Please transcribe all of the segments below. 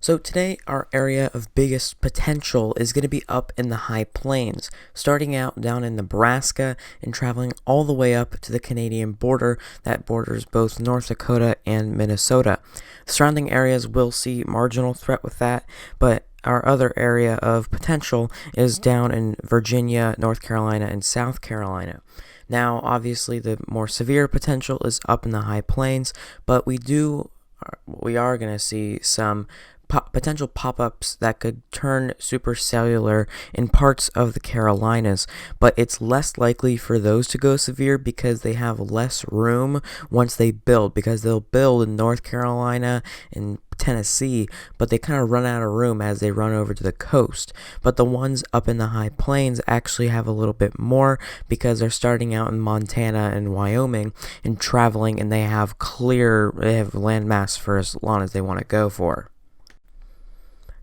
So today our area of biggest potential is going to be up in the high plains, starting out down in Nebraska and traveling all the way up to the Canadian border that borders both North Dakota and Minnesota. The surrounding areas will see marginal threat with that, but our other area of potential is down in Virginia, North Carolina, and South Carolina. Now, obviously, the more severe potential is up in the high plains, but we are going to see some potential pop-ups that could turn supercellular in parts of the Carolinas, but it's less likely for those to go severe because they have less room once they build, because they'll build in North Carolina and Tennessee, but they kind of run out of room as they run over to the coast. But the ones up in the high plains actually have a little bit more because they're starting out in Montana and Wyoming and traveling, and they have landmass for as long as they want to go for.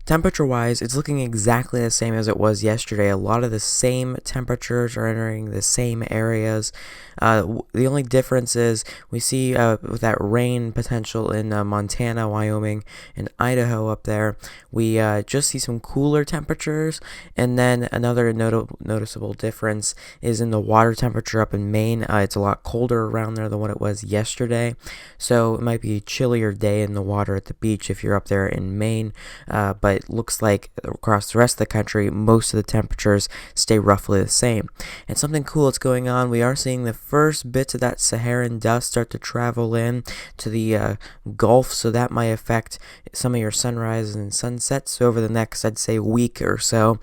Temperature-wise, it's looking exactly the same as it was yesterday. A lot of the same temperatures are entering the same areas. The only difference is we see with that rain potential in Montana, Wyoming, and Idaho up there, we just see some cooler temperatures. And then another noticeable difference is in the water temperature up in Maine. It's a lot colder around there than what it was yesterday. So it might be a chillier day in the water at the beach if you're up there in Maine. But it looks like across the rest of the country, most of the temperatures stay roughly the same. And something cool that's going on, we are seeing the first bits of that Saharan dust start to travel in to the Gulf, so that might affect some of your sunrises and sunsets over the next, I'd say, week or so.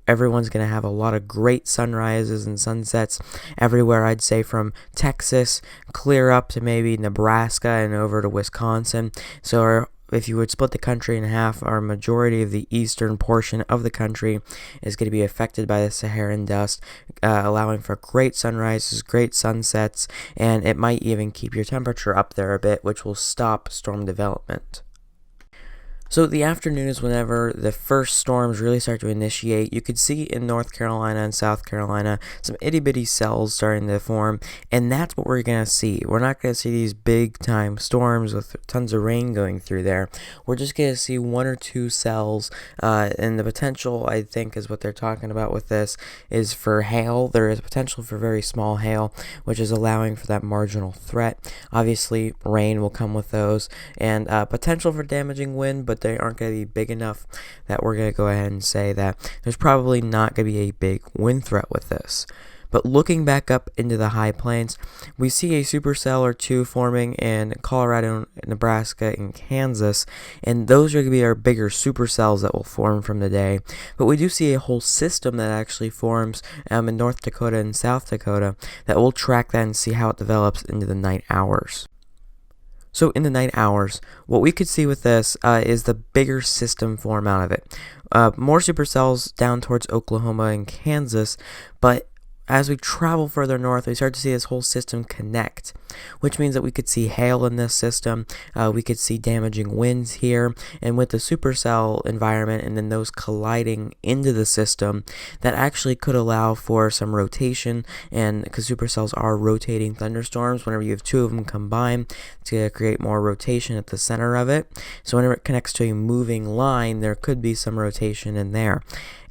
Everyone's going to have a lot of great sunrises and sunsets everywhere, I'd say, from Texas clear up to maybe Nebraska and over to Wisconsin. So if you would split the country in half, our majority of the eastern portion of the country is going to be affected by the Saharan dust, allowing for great sunrises, great sunsets, and it might even keep your temperature up there a bit, which will stop storm development. So the afternoon is whenever the first storms really start to initiate. You could see in North Carolina and South Carolina some itty-bitty cells starting to form, and that's what we're going to see. We're not going to see these big-time storms with tons of rain going through there. We're just going to see one or two cells, and the potential, I think, is what they're talking about with this, is for hail. There is potential for very small hail, which is allowing for that marginal threat. Obviously, rain will come with those, and potential for damaging wind, but they aren't going to be big enough that we're going to go ahead and say that there's probably not going to be a big wind threat with this. But looking back up into the high plains, we see a supercell or two forming in Colorado, Nebraska, and Kansas, and those are going to be our bigger supercells that will form from the day. But we do see a whole system that actually forms in North Dakota and South Dakota that will track that and see how it develops into the night hours. So in the night hours, what we could see with this is the bigger system form out of it. More supercells down towards Oklahoma and Kansas, but as we travel further north, we start to see this whole system connect, which means that we could see hail in this system, we could see damaging winds here, and with the supercell environment and then those colliding into the system, that actually could allow for some rotation, and because supercells are rotating thunderstorms, whenever you have two of them combined to create more rotation at the center of it, so whenever it connects to a moving line, there could be some rotation in there.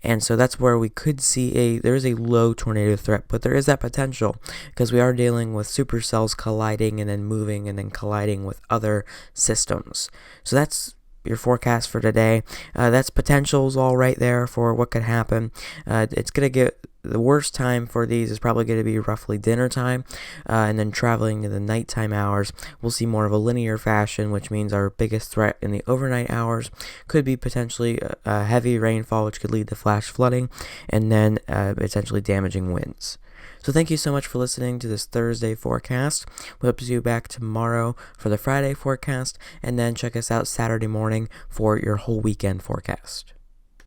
And so that's where we could see there is a low tornado threat, but there is that potential because we are dealing with supercells colliding and then moving and then colliding with other systems. So that's your forecast for today. That's potentials all right there for what could happen. It's going to get the worst time for these is probably going to be roughly dinner time, and then traveling to the nighttime hours, we'll see more of a linear fashion, which means our biggest threat in the overnight hours could be potentially heavy rainfall, which could lead to flash flooding, and then potentially damaging winds. So thank you so much for listening to this Thursday forecast. We hope to see you back tomorrow for the Friday forecast, and then check us out Saturday morning for your whole weekend forecast.